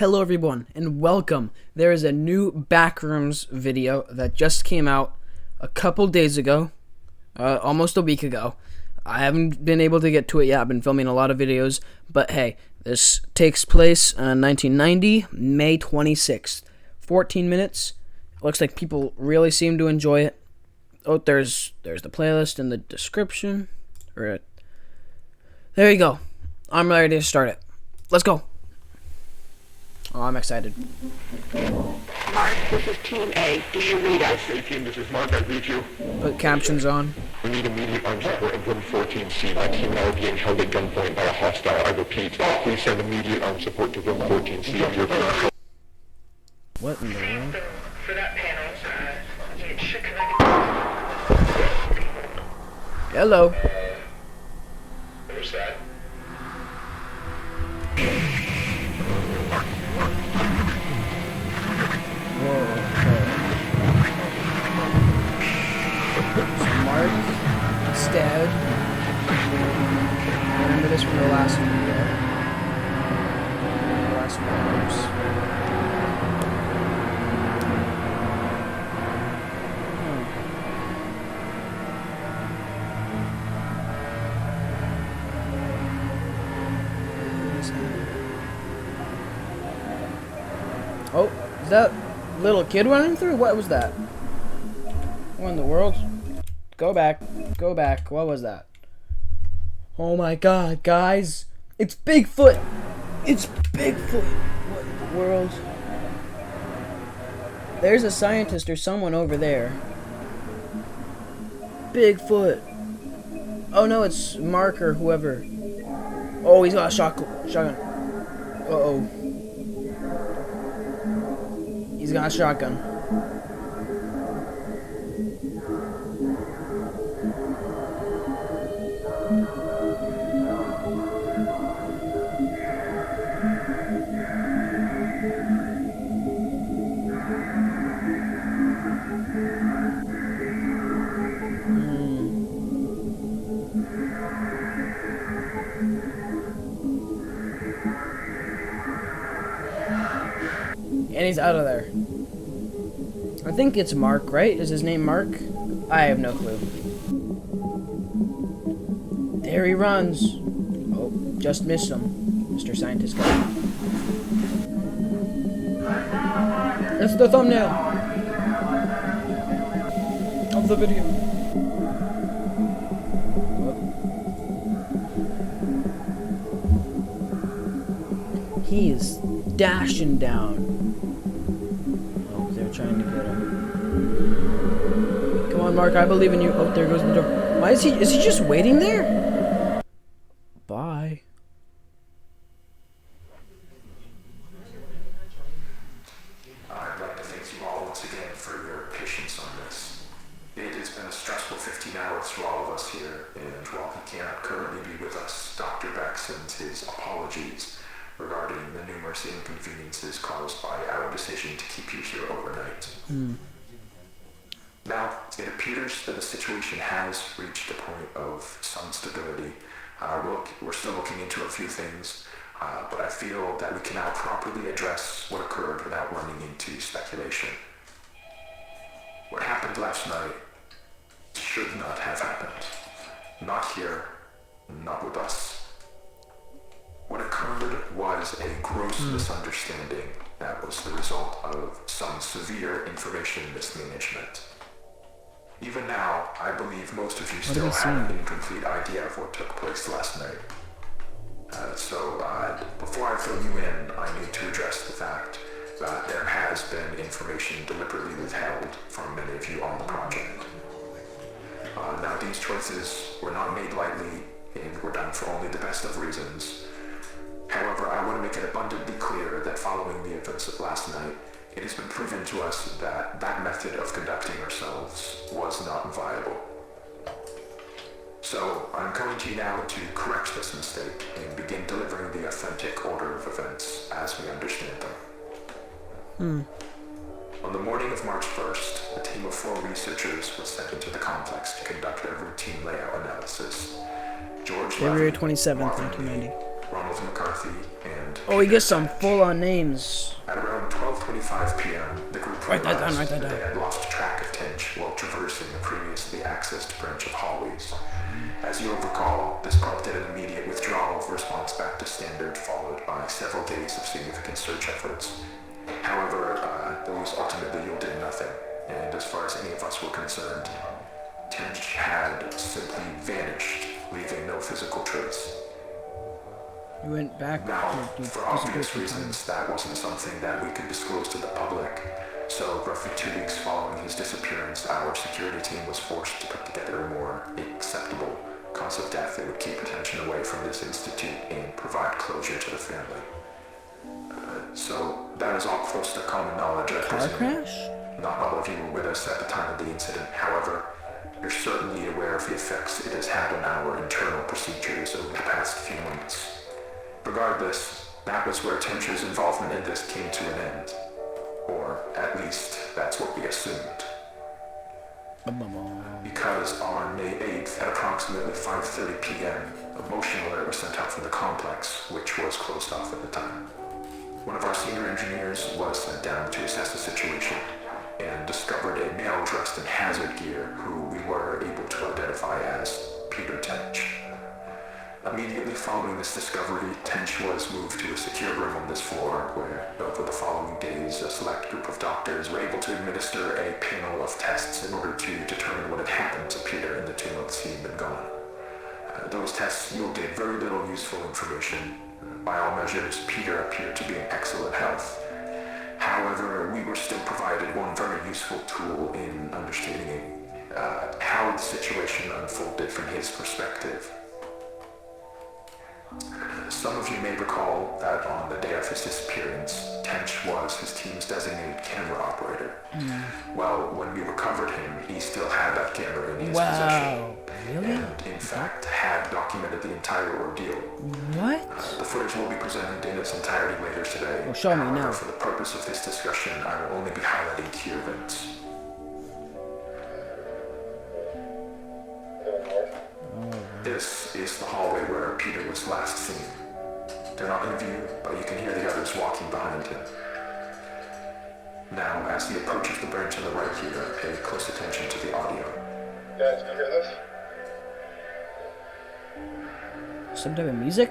Hello everyone and welcome. There is a new Backrooms video that just came out a couple days ago, almost a week ago. I haven't been able to get to it yet. I've been filming a lot of videos, but hey, this takes place in 1990, May 26th. 14 minutes. Looks like people really seem to enjoy it. Oh, there's the playlist in the description. There you go. I'm ready to start it. Let's go. Oh, I'm excited. Mark, this is Team A. Do you read us? Hey team, this is Mark. I read you. Put captions on. We need immediate armed support in room 14C. My team and I are being held at gunpoint by a hostile. I repeat, please send immediate armed support to room 14C if you're free. What in the world? For that panel, it should connect. Hello. Where's that? Whoa. So Mark instead. Remember this from the last video. The last videos. Oh, is that little kid running through? What was that? What in the world? Go back. Go back. What was that? Oh my god, guys. It's Bigfoot. It's Bigfoot. What in the world? There's a scientist or someone over there. Bigfoot. Oh no, it's Mark or whoever. Oh, he's got a shotgun. Uh-oh. He's got a shotgun. And he's out of there. I think it's Mark, right? Is his name Mark? I have no clue. There he runs. Oh, just missed him. Mr. Scientist guy. That's the thumbnail of the video. Oh. He is dashing down. Trying to get him. Come on, Mark, I believe in you. Oh, there goes the door. Why is he just waiting there? Bye. I'd like to thank you all once again for your patience on this. It has been a stressful 15 hours for all of us here, and while he cannot currently be with us, Dr. Beck sends his apologies regarding the numerous inconveniences caused by our decision to keep you here overnight. Now, it appears that the situation has reached a point of some stability. We're still looking into a few things, but I feel that we can now properly address what occurred without running into speculation. What happened last night should not have happened. Not here, not with us. What occurred was a gross misunderstanding that was the result of some severe information mismanagement. Even now, I believe most of you still have an incomplete idea of what took place last night. Before I fill you in, I need to address the fact that there has been information deliberately withheld from many of you on the project. Now, these choices were not made lightly and were done for only the best of reasons. However, I want to make it abundantly clear that following the events of last night, it has been proven to us that that method of conducting ourselves was not viable. So, I'm coming to you now to correct this mistake and begin delivering the authentic order of events as we understand them. On the morning of March 1st, a team of 4 researchers was sent into the complex to conduct a routine layout analysis. February 27th, 1990. Ronald McCarthy, and... Oh, we get some full-on names. At around 12:25 p.m., the group Write that down, write that realized down. they had lost track of Tench while traversing the previously accessed branch of hallways. As you'll recall, this prompted an immediate withdrawal of response back to standard, followed by several days of significant search efforts. However, those ultimately yielded nothing, and as far as any of us were concerned, Tench had simply vanished, leaving no physical trace. We went back Now, to for obvious reasons, that wasn't something that we could disclose to the public. So, roughly 2 weeks following his disappearance, our security team was forced to put together a more acceptable cause of death that would keep attention away from this institute and provide closure to the family. So, that is all close to common knowledge, I car presume. crash? Not all of you were with us at the time of the incident. However, you're certainly aware of the effects it has had on our internal procedures over the past few months. Regardless, that was where Tench's involvement in this came to an end. Or, at least, that's what we assumed. Because on May 8th, at approximately 5:30 p.m., a motion alert was sent out from the complex, which was closed off at the time. One of our senior engineers was sent down to assess the situation and discovered a male dressed in hazard gear who we were able to identify as Peter Tench. Immediately following this discovery, Tench was moved to a secure room on this floor where, over the following days, a select group of doctors were able to administer a panel of tests in order to determine what had happened to Peter in the 2 months he had been gone. Those tests yielded very little useful information. By all measures, Peter appeared to be in excellent health. However, we were still provided one very useful tool in understanding how the situation unfolded from his perspective. Some of you may recall that on the day of his disappearance, Tench was his team's designated camera operator. Well, when we recovered him, he still had that camera in his possession. Really? And, in fact, had documented the entire ordeal. What? The footage will be presented in its entirety later today. Well, show me However, now. For the purpose of this discussion, I will only be highlighting key events. This is the hallway where Peter was last seen. They're not in view, but you can hear the others walking behind him. Now, as he approaches the branch on the right here, pay close attention to the audio. Guys, can you hear this? Some type of music?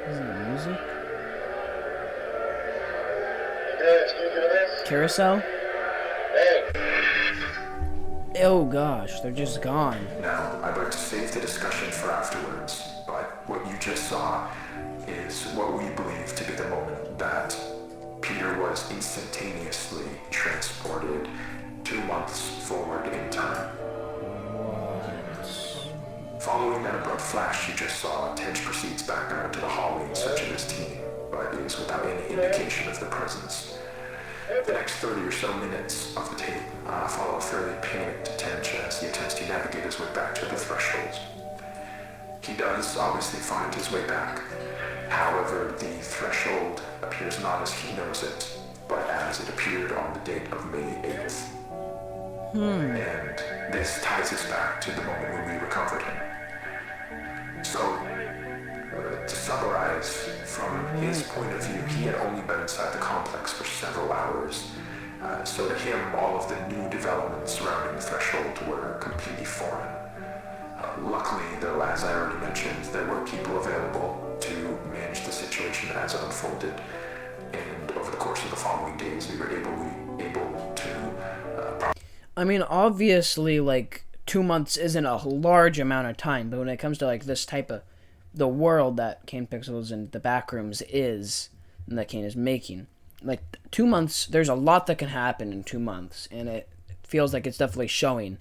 Is it music? Guys, can you hear this? Carousel? Hey! Oh gosh, they're just gone. Now, I'd like to save the discussion for afterwards, but what you just saw is what we believe to be the moment that Peter was instantaneously transported 2 months forward in time. Following that abrupt flash you just saw, Tench proceeds back out into the hallway in search of his team, but is without any indication of their presence. The next 30 or so minutes of the tape follow a fairly panicked Tench as he attempts to navigate his way back to the threshold. He does obviously find his way back. However, the threshold appears not as he knows it, but as it appeared on the date of May 8th. And this ties us back to the moment when we recovered him. So, to summarize, from his point of view, he had only been inside the complex for several hours. So to him, all of the new developments surrounding the threshold were completely foreign. Luckily, though, as I already mentioned, there were people available to manage the situation as it unfolded. And over the course of the following days, we were able to... I mean, obviously, like, 2 months isn't a large amount of time, but when it comes to, like, this type of... the world that Kane Pixels and the Backrooms is, and that Kane is making, like, 2 months, there's a lot that can happen in 2 months, and it feels like it's definitely showing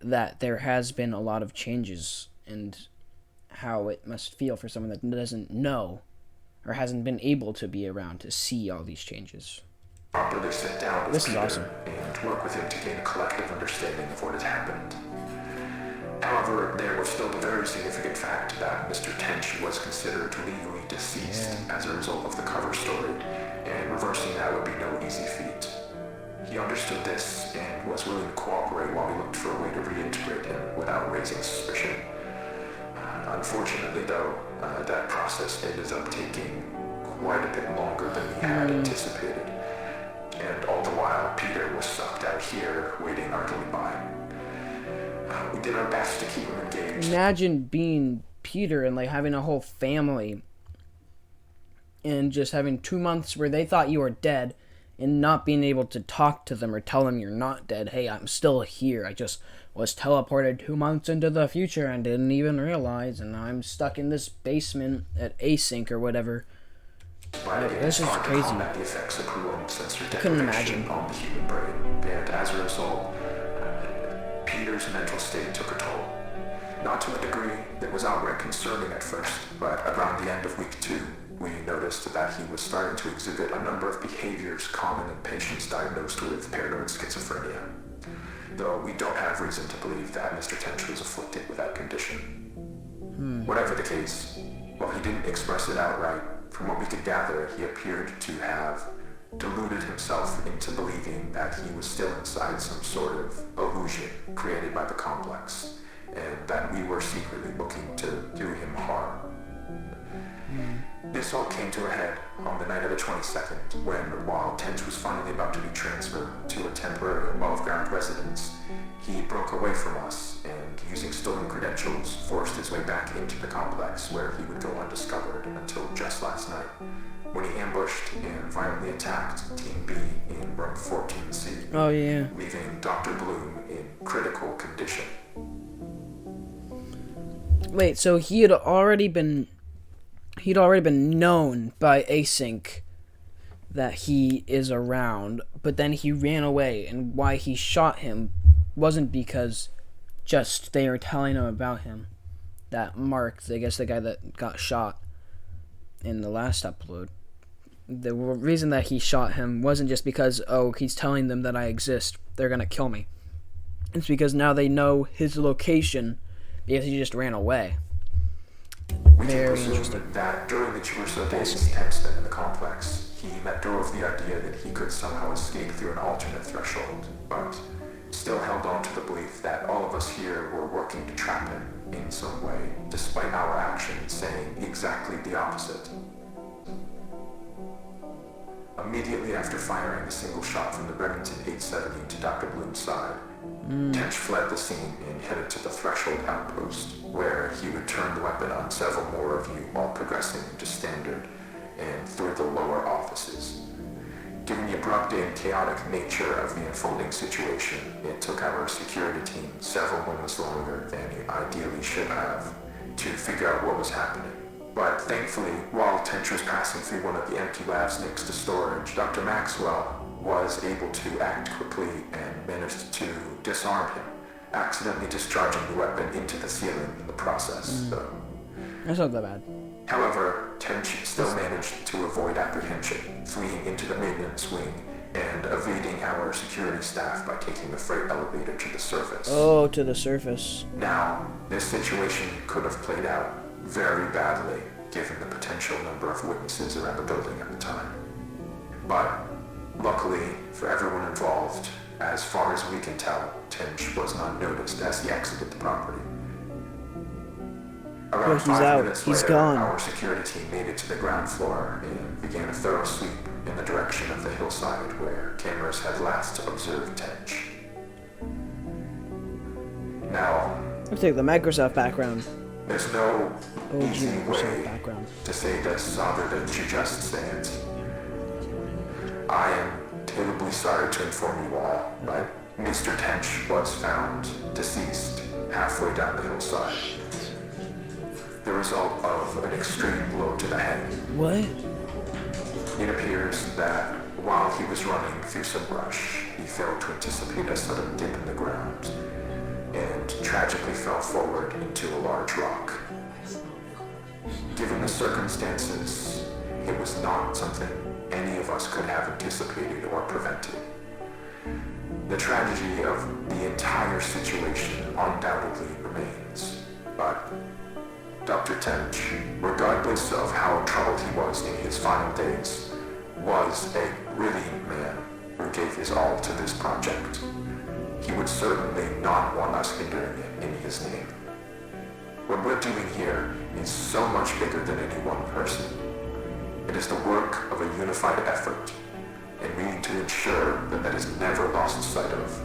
that there has been a lot of changes, and how it must feel for someone that doesn't know, or hasn't been able to be around to see all these changes. properly sit down with This is Peter awesome. and work with him to gain a collective understanding of what had happened. However, there was still the very significant fact that Mr. Tench was considered legally deceased as a result of the cover story, and reversing that would be no easy feat. He understood this and was willing to cooperate while we looked for a way to reintegrate him without raising suspicion. Unfortunately, though, that process ended up taking quite a bit longer than we had anticipated. And all the while, Peter was sucked out here, waiting idly by. We did our best to keep him engaged. Imagine being Peter and like having a whole family and just having 2 months where they thought you were dead and not being able to talk to them or tell them you're not dead. Hey, I'm still here. I just was teleported 2 months into the future and didn't even realize, and I'm stuck in this basement at Async or whatever. This is crazy. The effects of cruel sensory I couldn't deprivation imagine. on the human brain, and as a result, Peter's mental state took a toll. Not to a degree that was outright concerning at first, but around the end of week 2, we noticed that he was starting to exhibit a number of behaviors common in patients diagnosed with paranoid schizophrenia. Though we don't have reason to believe that Mr. Tench was afflicted with that condition. Whatever the case, while he didn't express it outright, from what we could gather, he appeared to have deluded himself into believing that he was still inside some sort of illusion created by the complex, and that we were secretly looking to do him harm. This all came to a head on the night of the 22nd, when, while Tench was finally about to be transferred to a temporary above-ground residence, he broke away from us and, using stolen credentials, forced his way back into the complex, where he would go undiscovered until just last night, when he ambushed and violently attacked Team B in room 14C, Oh, yeah. leaving Dr. Bloom in critical condition. Wait, so he'd already been known by Async that he is around, but then he ran away, and why he shot him wasn't because just they were telling him about him. That Mark, I guess the guy that got shot in the last upload, the reason that he shot him wasn't just because, oh, he's telling them that I exist, they're gonna kill me. It's because now they know his location because he just ran away. We can Very presume interesting. that during the Jerusalem days Tench spent in the complex, he let go of the idea that he could somehow escape through an alternate threshold, but still held on to the belief that all of us here were working to trap him in some way, despite our actions saying exactly the opposite. Immediately after firing a single shot from the Remington 870 to Dr. Bloom's side, Tench fled the scene and headed to the Threshold outpost, where he would turn the weapon on several more of you while progressing into Standard and through the lower offices. Given the abrupt and chaotic nature of the unfolding situation, it took our security team several moments longer than it ideally should have to figure out what was happening. But thankfully, while Tench was passing through one of the empty labs next to storage, Dr. Maxwell was able to act quickly and managed to disarm him, accidentally discharging the weapon into the ceiling in the process. That's not that bad. However, Tench still managed to avoid apprehension, fleeing into the maintenance wing and evading our security staff by taking the freight elevator to the surface. Oh, to the surface. Now, this situation could have played out very badly, given the potential number of witnesses around the building at the time. But luckily for everyone involved, as far as we can tell, Tench was unnoticed as he exited the property. Around he's 5 out. minutes He's later, gone. our security team made it to the ground floor and began a thorough sweep in the direction of the hillside where cameras had last observed Tench. Now, Let's take the Microsoft background. there's no OG easy Microsoft way background. to say this other than to just say it. I am terribly sorry to inform you all, but Mr. Tench was found deceased halfway down the hillside. The result of an extreme blow to the head. What? It appears that while he was running through some brush, he failed to anticipate a sudden dip in the ground and tragically fell forward into a large rock. Given the circumstances, it was not something any of us could have anticipated or prevented. The tragedy of the entire situation undoubtedly remains, but Dr. Tench, regardless of how troubled he was in his final days, was a brilliant man who gave his all to this project. He would certainly not want us hindering it in his name. What we're doing here is so much bigger than any one person. It is the work of a unified effort, and we need to ensure that that is never lost sight of.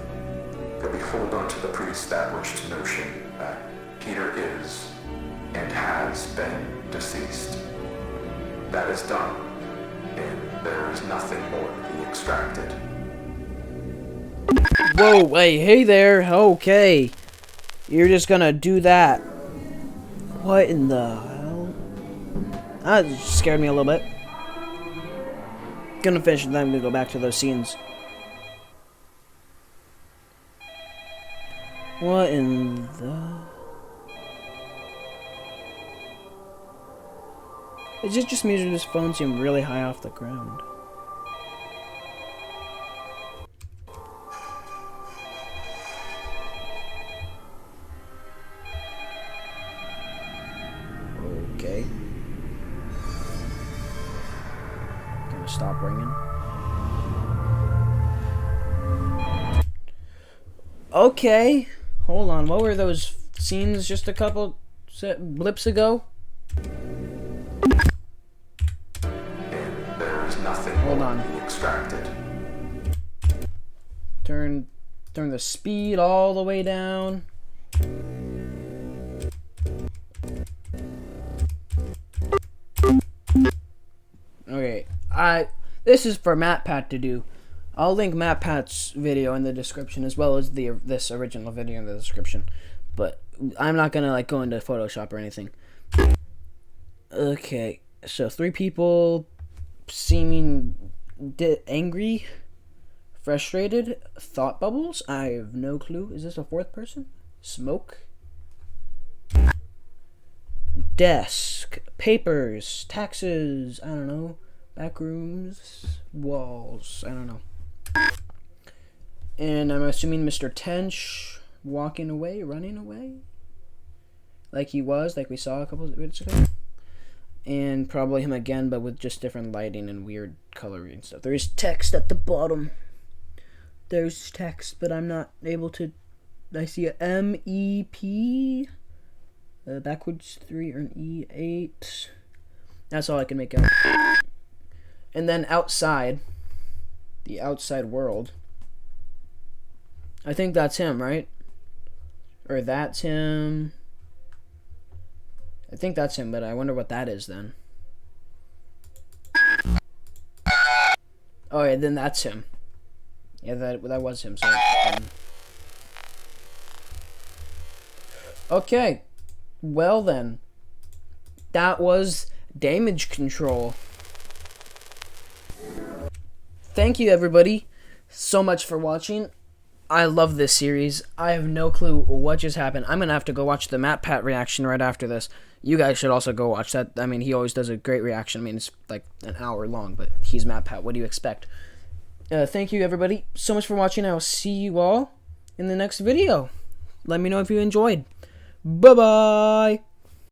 That we hold on to the pre-established notion that Peter is and has been deceased. That is done, and there is nothing more to be extracted. Whoa, hey there, okay. You're just gonna do that. What in the hell? That scared me a little bit. Gonna finish and then I'm gonna go back to those scenes. What in the... Is it just me or does this phone seem really high off the ground? Okay. Gonna stop ringing. Okay. Hold on. What were those scenes just a couple blips ago? There is nothing Hold more on. to be extracted. Turn the speed all the way down. Okay, this is for MatPat to do. I'll link MatPat's video in the description as well as this original video in the description. But I'm not gonna like go into Photoshop or anything. Okay, so 3 people seeming angry, frustrated, thought bubbles. I have no clue. Is this a 4th person? Smoke. Desk, papers, taxes, I don't know, backrooms, walls, I don't know. And I'm assuming Mr. Tench walking away, running away, like he was, like we saw a couple of minutes ago. And probably him again, but with just different lighting and weird coloring and stuff. There's text at the bottom. There's text, but I'm not able to. I see a MEP. Backwards 3 or an E8. That's all I can make out. And then outside, the outside world. I think that's him, right? Or that's him. I think that's him, but I wonder what that is then. Oh yeah, then that's him. Yeah, that was him. So. Okay. Well then, that was Damage Control. Thank you everybody so much for watching. I love this series. I have no clue what just happened. I'm gonna have to go watch the MatPat reaction right after this. You guys should also go watch that. I mean, he always does a great reaction. I mean, it's like an hour long, but he's MatPat. What do you expect? Thank you everybody so much for watching. I will see you all in the next video. Let me know if you enjoyed. Bye-bye.